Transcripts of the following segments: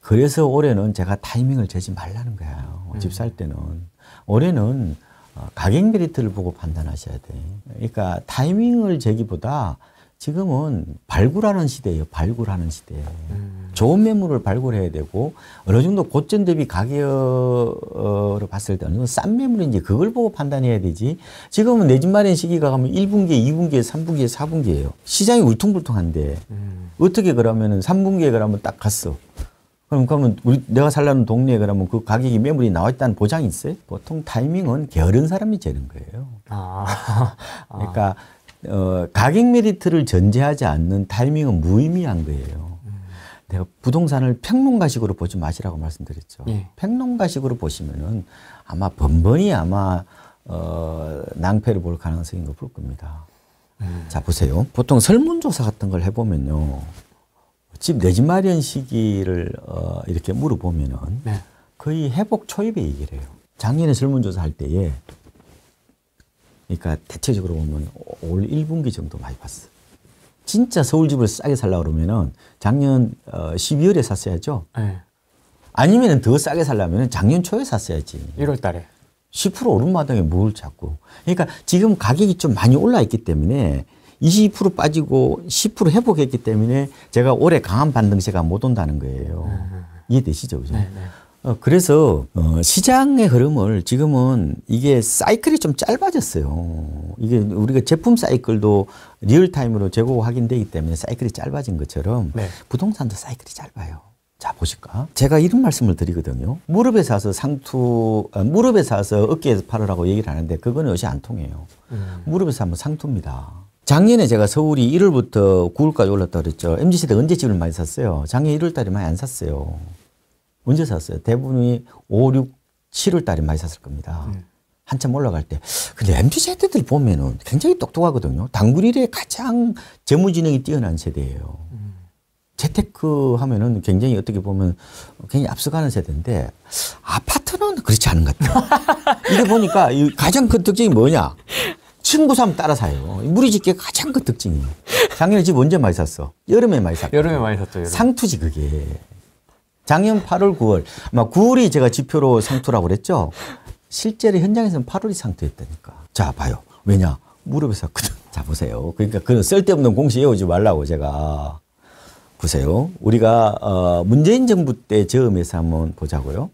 그래서 올해는 제가 타이밍을 재지 말라는 거예요. 집 살 때는. 올해는 가격 메리트를 보고 판단하셔야 돼. 그러니까 타이밍을 재기보다 지금은 발굴하는 시대예요. 발굴하는 시대. 좋은 매물을 발굴해야 되고 어느 정도 고점 대비 가격으로 봤을 때 어느 정도 싼 매물인지 그걸 보고 판단해야 되지. 지금은 내 집 마련 시기가 가면 1분기에, 2분기에, 3분기에, 4분기예요. 시장이 울퉁불퉁한데 어떻게 그러면은 3분기에 그러면 딱 갔어. 그러면 내가 살라는 동네에 그러면 그 가격이 매물이 나와 있다는 보장이 있어요? 보통 타이밍은 게으른 사람이 재는 거예요. 그러니까 가격 메리트를 전제하지 않는 타이밍은 무의미한 거예요. 내가 부동산을 평론가식으로 보지 마시라고 말씀드렸죠. 예. 평론가식으로 보시면은 아마 번번이 낭패를 볼 가능성이 높을 겁니다. 자, 보세요. 보통 설문조사 같은 걸 해보면요. 내 집 마련 시기를 이렇게 물어보면은 네. 거의 회복 초입에 얘기를 해요. 작년에 설문조사 할 때에 그러니까 대체적으로 보면 올 1분기 정도 많이 봤어. 진짜 서울집을 싸게 살려고 그러면은 작년 12월에 샀어야죠. 네. 아니면 더 싸게 살려면 작년 초에 샀어야지. 1월 달에. 10% 오른 마당에 뭘 자꾸. 그러니까 지금 가격이 좀 많이 올라 있기 때문에 20% 빠지고 10% 회복했기 때문에 제가 올해 강한 반등세가 못 온다는 거예요. 이해되시죠? 그죠? 네, 네. 그래서 시장의 흐름을 지금은 이게 사이클이 좀 짧아졌어요. 이게 우리가 제품 사이클도 리얼타임으로 재고 확인되기 때문에 사이클이 짧아진 것처럼 네. 부동산도 사이클이 짧아요. 자, 보실까? 제가 이런 말씀을 드리거든요. 무릎에 사서 무릎에 사서 어깨에서 팔으라고 얘기를 하는데 그거는 요새 안 통해요. 무릎에 사면 상투입니다. 작년에 제가 서울이 1월부터 9월까지 올랐다고 그랬죠. MZ세대 언제 집을 많이 샀어요? 작년 1월 달에 많이 안 샀어요. 언제 샀어요? 대부분이 5, 6, 7월 달에 많이 샀을 겁니다. 한참 올라갈 때. 근데 MZ세대들 보면은 굉장히 똑똑하거든요. 단군일에 가장 재무지능이 뛰어난 세대예요. 재테크 하면은 굉장히 어떻게 보면 굉장히 앞서가는 세대인데 아파트는 그렇지 않은 것 같아요. 이게 보니까 가장 큰 특징이 뭐냐? 친구 사면 따라 사요. 무리 짓기가 가장 큰 특징이에요. 작년에 집 언제 많이 샀어? 여름에 많이 샀고. 여름에 많이 샀죠. 여름. 상투지 그게. 작년 8월, 9월. 아마 9월이 제가 지표로 상투라고 그랬죠. 실제로 현장에서는 8월이 상투였다니까. 자, 봐요. 왜냐? 무릎에 샀거든. 자, 보세요. 그러니까 그런 쓸데없는 공시 외우지 말라고 제가. 보세요. 우리가 문재인 정부 때 저음에서 한번 보자고요.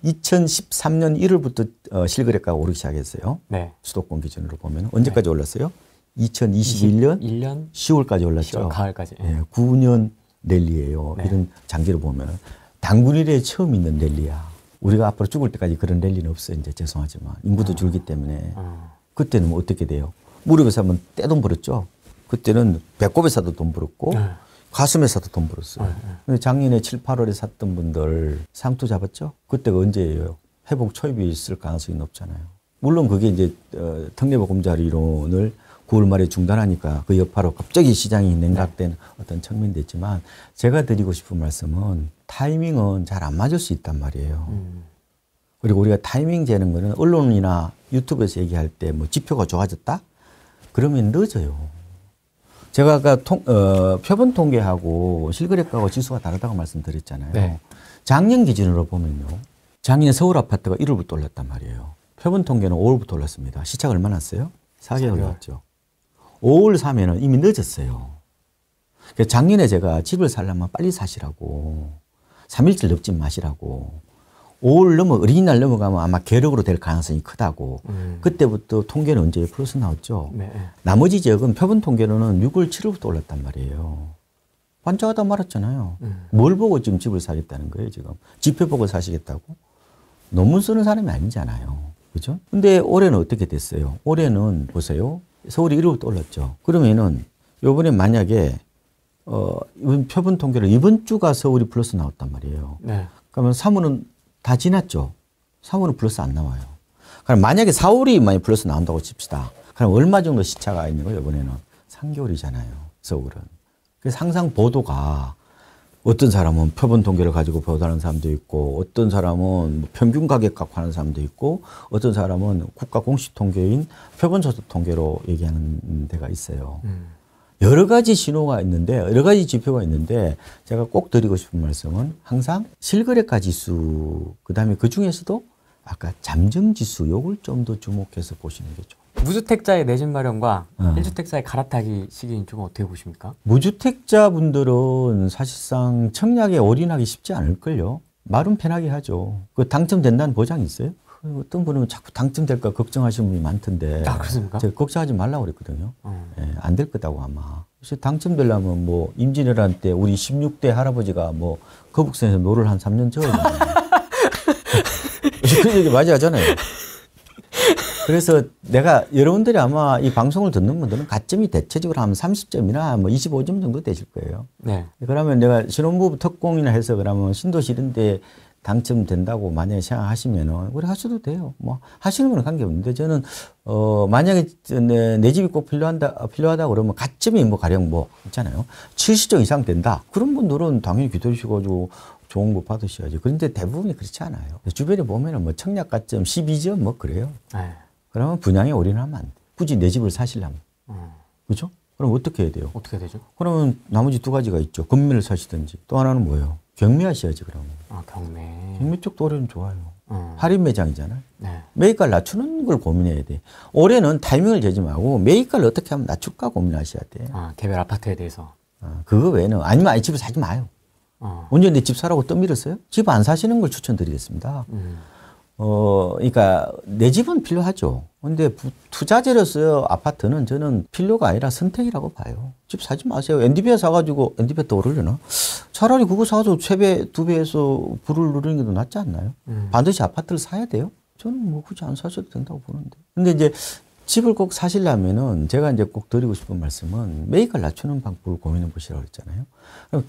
2013년 1월부터 실거래가가 오르기 시작했어요. 네. 수도권 기준으로 보면 언제까지 올랐어요? 2021년 1년 10월까지 올랐죠. 10월 가을까지. 예, 9년 랠리예요. 네. 이런 장기로 보면 단군일에 처음 있는 랠리야. 우리가 앞으로 죽을 때까지 그런 랠리는 없어요. 이제 죄송하지만 인구도 줄기 때문에 그때는 뭐 어떻게 돼요? 무릎에 사면 떼돈 벌었죠. 그때는 배꼽에 사도 돈 벌었고 가슴에 사도 돈 벌었어요. 근데 작년에 7, 8월에 샀던 분들 상투 잡았죠? 그때가 언제예요? 회복 초입이 있을 가능성이 높잖아요. 물론 그게 이제 특례보금자리 이론을 9월 말에 중단하니까 그 여파로 갑자기 시장이 냉각된 어떤 측면도 있지만 제가 드리고 싶은 말씀은 타이밍은 잘 안 맞을 수 있단 말이에요. 그리고 우리가 타이밍 재는 거는 언론이나 유튜브에서 얘기할 때 뭐 지표가 좋아졌다? 그러면 늦어요. 제가 아까 표본 통계하고 실거래가하고 지수가 다르다고 말씀드렸잖아요. 네. 작년 기준으로 보면요. 작년에 서울 아파트가 1월부터 올랐단 말이에요. 표본 통계는 5월부터 올랐습니다. 시차가 얼마나 났어요? 4개월 올랐죠. 5월 사면은 이미 늦었어요. 그러니까 작년에 제가 집을 살려면 빨리 사시라고 3일째 lep지 마시라고 5월 어린이날 넘어가면 아마 계력으로 될 가능성이 크다고 그때부터 통계는 언제 플러스 나왔죠. 네. 나머지 지역은 표본 통계로는 6월 7월부터 올랐단 말이에요. 반짝하다 말았잖아요. 뭘 보고 지금 집을 사겠다는 거예요, 지금. 지표 보고 사시겠다고? 논문 쓰는 사람이 아니잖아요. 그죠? 근데 올해는 어떻게 됐어요? 올해는 보세요. 서울이 1월부터 올랐죠. 그러면은 요번에 만약에 이번 표본 통계로 이번 주가 서울이 플러스 나왔단 말이에요. 네. 그러면 3월은 다 지났죠. 3월은 플러스 안 나와요. 그럼 만약에 4월이 많이 플러스 나온다고 칩시다. 그럼 얼마 정도 시차가 있는 거예요, 이번에는? 3개월이잖아요, 서울은. 그래서 항상 보도가 어떤 사람은 표본 통계를 가지고 보도하는 사람도 있고 어떤 사람은 평균 가격 갖고 하는 사람도 있고 어떤 사람은 국가 공식 통계인 표본 소득 통계로 얘기하는 데가 있어요. 여러 가지 신호가 있는데, 여러 가지 지표가 있는데, 제가 꼭 드리고 싶은 말씀은 항상 실거래가 지수, 그 다음에 그 중에서도 아까 잠정 지수, 요걸 좀 더 주목해서 보시는 게 좋아요. 무주택자의 내 집 마련과 1주택자의 갈아타기 시기는 좀 어떻게 보십니까? 무주택자분들은 사실상 청약에 올인하기 쉽지 않을걸요. 말은 편하게 하죠. 그 당첨된다는 보장이 있어요? 어떤 분은 자꾸 당첨될까 걱정하시는 분이 많던데. 아, 그렇습니까? 제가 걱정하지 말라고 그랬거든요. 예, 안 될 거다고 아마. 그래서 당첨되려면 뭐 임진왜란 때 우리 16대 할아버지가 뭐 거북선에서 노를 한 3년 저어야 그 얘기 많이 하잖아요. 그래서 내가 여러분들이 아마 이 방송을 듣는 분들은 가점이 대체적으로 하면 30점이나 뭐 25점 정도 되실 거예요. 네. 그러면 내가 신혼부부 특공이나 해서 그러면 신도시 이런 데 당첨된다고 만약에 생각하시면은 우리 하셔도 돼요. 뭐 하시는 건 관계없는데 저는 만약에 내 집이 꼭 필요하다 그러면 가점이 뭐 가령 뭐 있잖아요. 70점 이상 된다. 그런 분들은 당연히 기다리셔가지고 좋은 거 받으셔야지. 그런데 대부분이 그렇지 않아요. 주변에 보면은 뭐 청약 가점 12점 뭐 그래요. 네. 그러면 분양에 올인하면 안 돼. 굳이 내 집을 사시려면. 그죠? 그럼 어떻게 해야 돼요? 어떻게 되죠? 그러면 나머지 두 가지가 있죠. 건매를 사시든지. 또 하나는 뭐예요? 경매하셔야지 그러면. 아, 경매. 경매 쪽도 올해는 좋아요. 할인 매장이잖아요. 네. 매입가를 낮추는 걸 고민해야 돼. 올해는 타이밍을 재지 말고 매입가를 어떻게 하면 낮출까 고민하셔야 돼. 아, 개별 아파트에 대해서. 그거 외에는 아니면 아예 집을 사지 마요. 언제 내 집 사라고 떠밀었어요? 집 안 사시는 걸 추천드리겠습니다. 그러니까 내 집은 필요하죠. 근데 투자재로서 아파트는 저는 필요가 아니라 선택이라고 봐요. 집 사지 마세요. 엔디비아 사가지고 엔디비아 또 오르려나? 차라리 그거 사가지고 3배, 2배에서 불을 누르는 게 더 낫지 않나요? 반드시 아파트를 사야 돼요? 저는 뭐 굳이 안 사셔도 된다고 보는데. 근데 이제 집을 꼭 사시려면은 제가 이제 꼭 드리고 싶은 말씀은 매입가를 낮추는 방법을 고민해 보시라고 했잖아요. 그럼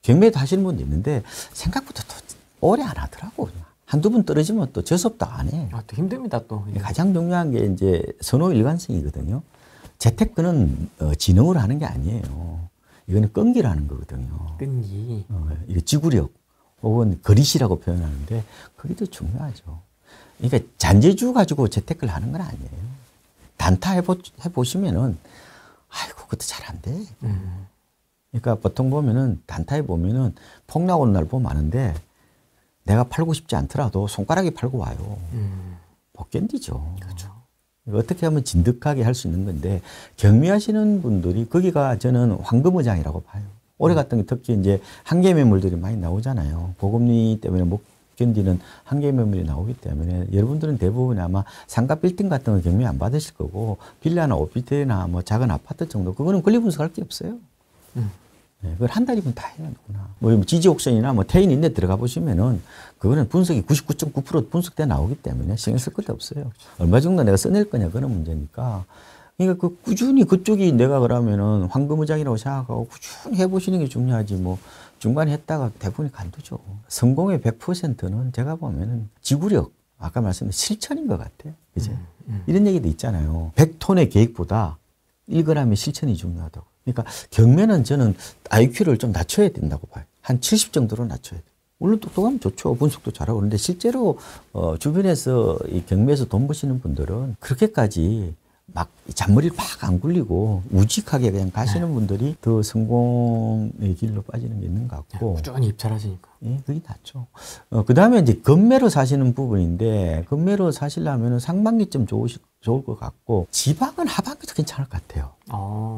경매도 하시는 분도 있는데 생각보다 또 오래 안 하더라고. 그냥. 한두 번 떨어지면 또 재수없다 안 해. 아, 또 힘듭니다, 또. 가장 중요한 게 이제 선호 일관성이거든요. 재테크는 지능으로 하는 게 아니에요. 이거는 끈기로 하는 거거든요. 끈기. 이거 지구력 혹은 거리시라고 표현하는데 그게 더 중요하죠. 그러니까 잔재주 가지고 재테크를 하는 건 아니에요. 단타 해보시면은 아이고 그것도 잘 안 돼. 그러니까 보통 보면은 단타에 보면은 폭락 오는 날 보면 많은데 내가 팔고 싶지 않더라도 손가락이 팔고 와요. 못 견디죠. 그렇죠. 어떻게 하면 진득하게 할 수 있는 건데 경매하시는 분들이 거기가 저는 황금어장이라고 봐요. 올해 같은 게 특히 이제 한계 매물들이 많이 나오잖아요. 보금리 때문에 못 견디는 한계 매물이 나오기 때문에 여러분들은 대부분 아마 상가 빌딩 같은 거 경매 안 받으실 거고 빌라나 오피스텔이나 뭐 작은 아파트 정도 그거는 권리 분석할 게 없어요. 네, 그걸 한 달이면 다 해야 되구나. 뭐 지지 옥션이나 뭐 태인 인데 들어가 보시면은 그거는 분석이 99.9% 분석돼 나오기 때문에 신경 쓸 것도 없어요. 얼마 정도 내가 써낼 거냐 그런 문제니까. 그러니까 그 꾸준히 그쪽이 내가 그러면은 황금의장이라고 생각하고 꾸준히 해보시는 게 중요하지 뭐 중간에 했다가 대부분이 간두죠. 성공의 100%는 제가 보면은 지구력, 아까 말씀드린 실천인 것 같아요. 그죠? 이런 얘기도 있잖아요. 100톤의 계획보다 1g의 실천이 중요하다고. 그러니까 경매는 저는 IQ를 좀 낮춰야 된다고 봐요. 한 70 정도로 낮춰야 돼요. 물론 똑똑하면 좋죠. 분석도 잘하고. 그런데 실제로 주변에서 이 경매에서 돈 버시는 분들은 그렇게까지 막 잔머리를 팍 안 굴리고 우직하게 그냥 가시는 분들이 더 성공의 길로 빠지는 게 있는 것 같고. 꾸준히 입찰하시니까. 예, 그게 낫죠. 그 다음에 이제 건매로 사시는 부분인데, 건매로 사시려면 상반기쯤 좋을 것 같고, 지방은 하반기도 괜찮을 것 같아요.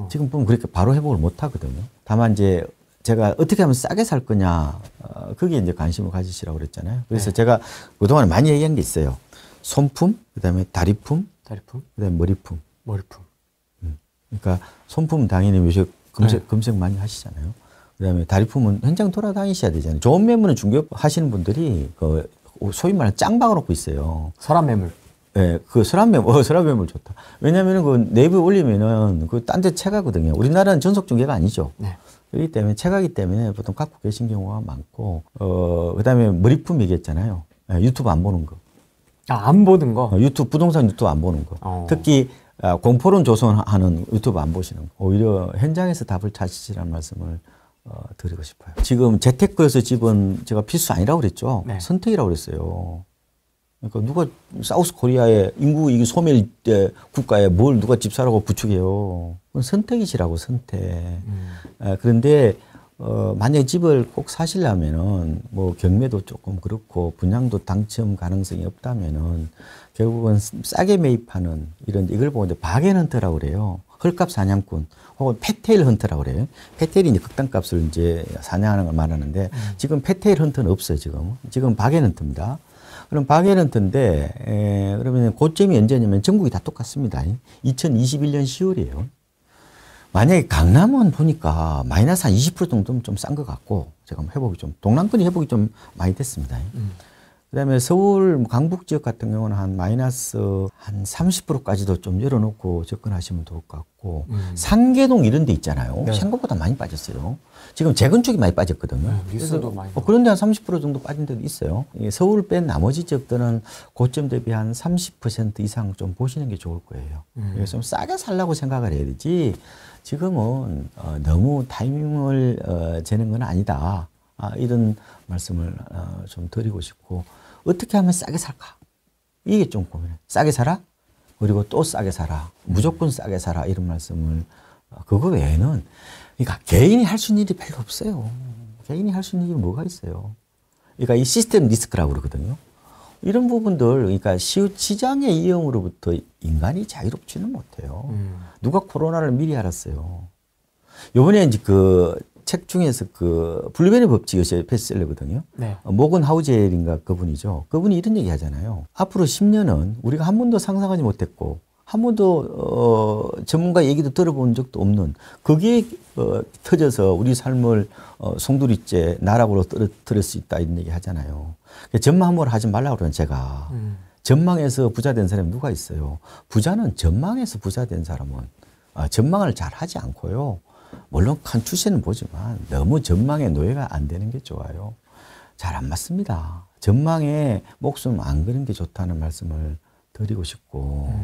지금 보면 그렇게 바로 회복을 못 하거든요. 다만 이제 제가 어떻게 하면 싸게 살 거냐, 거기에 이제 관심을 가지시라고 그랬잖아요. 그래서 제가 그동안 많이 얘기한 게 있어요. 손품, 그 다음에 다리품, 그 다음에 머리품. 그러니까 손품은 당연히 요새 검색 많이 하시잖아요. 그 다음에 다리품은 현장 돌아다니셔야 되잖아요. 좋은 매물은 중개업 하시는 분들이 그 소위 말하는 짱 박아놓고 있어요. 서랍 매물. 네, 그 서랍 매물 좋다. 왜냐면은 그 내부에 올리면은 그 딴 데 채가거든요. 우리나라는 전속 중개가 아니죠. 네. 그렇기 때문에 채가기 때문에 보통 갖고 계신 경우가 많고, 그 다음에 머리품 얘기했잖아요. 네, 유튜브 안 보는 거. 안 보는 거? 부동산 유튜브 안 보는 거. 특히 공포론 조성하는 유튜브 안 보시는 거. 오히려 현장에서 답을 찾으시라는 말씀을 드리고 싶어요. 지금 재테크에서 집은 제가 필수 아니라고 그랬죠. 네. 선택이라고 그랬어요. 그러니까 누가 사우스 코리아의 인구 이게 소멸 국가에 뭘 누가 집 사라고 부추겨요. 그건 선택이시라고 선택. 그런데 만약에 집을 꼭 사시려면은 뭐 경매도 조금 그렇고 분양도 당첨 가능성이 없다면은 결국은 싸게 매입하는 이걸 보고 이제 바겐헌터라고 그래요. 헐값 사냥꾼 혹은 패테일 헌터라고 그래요. 패테일이 이제 극단값을 이제 사냥하는 걸 말하는데 지금 패테일 헌터는 없어요. 지금 바겐헌터입니다. 그럼 바겐헌터인데 그러면 고점이 언제냐면 전국이 다 똑같습니다. 2021년 10월이에요. 만약에 강남은 보니까 마이너스 한 20% 정도면 좀 싼 것 같고 제가 회복이 좀 동남권이 회복이 좀 많이 됐습니다. 그다음에 서울 강북 지역 같은 경우는 한 마이너스 한 30%까지도 좀 열어놓고 접근하시면 좋을 것 같고 상계동 이런 데 있잖아요. 네. 생각보다 많이 빠졌어요. 지금 재건축이 많이 빠졌거든요. 뉴스도 많이 그런 데 한 30% 정도 빠진 데도 있어요. 서울 뺀 나머지 지역들은 고점 대비 한 30% 이상 좀 보시는 게 좋을 거예요. 그래서 좀 싸게 살라고 생각을 해야 되지 지금은 너무 타이밍을 재는 건 아니다. 이런 말씀을 좀 드리고 싶고 어떻게 하면 싸게 살까? 이게 좀 고민해. 싸게 살아? 그리고 또 싸게 살아. 무조건 싸게 살아. 이런 말씀을 그거 외에는 그러니까 개인이 할 수 있는 일이 별로 없어요. 개인이 할 수 있는 일이 뭐가 있어요? 그러니까 이 시스템 리스크라고 그러거든요. 이런 부분들 그러니까 시장의 위험으로부터 인간이 자유롭지는 못해요. 누가 코로나를 미리 알았어요. 요번에 이제 그 책 중에서 그 블루베리 법칙이 요새 베스트셀러거든요. 네. 모건 하우젤인가 그분이죠. 그분이 이런 얘기 하잖아요. 앞으로 10년은 우리가 한 번도 상상하지 못했고 한 번도 전문가 얘기도 들어본 적도 없는 그게 터져서 우리 삶을 송두리째 나락으로 떨어뜨릴 수 있다 이런 얘기 하잖아요. 전망을 하지 말라고 그러는 제가 전망에서 부자 된 사람이 누가 있어요. 부자는 전망에서 부자 된 사람은 전망을 잘 하지 않고요. 물론 큰 추세는 보지만 너무 전망에 노예가 안 되는 게 좋아요. 잘 안 맞습니다. 전망에 목숨 안 거는 게 좋다는 말씀을 드리고 싶고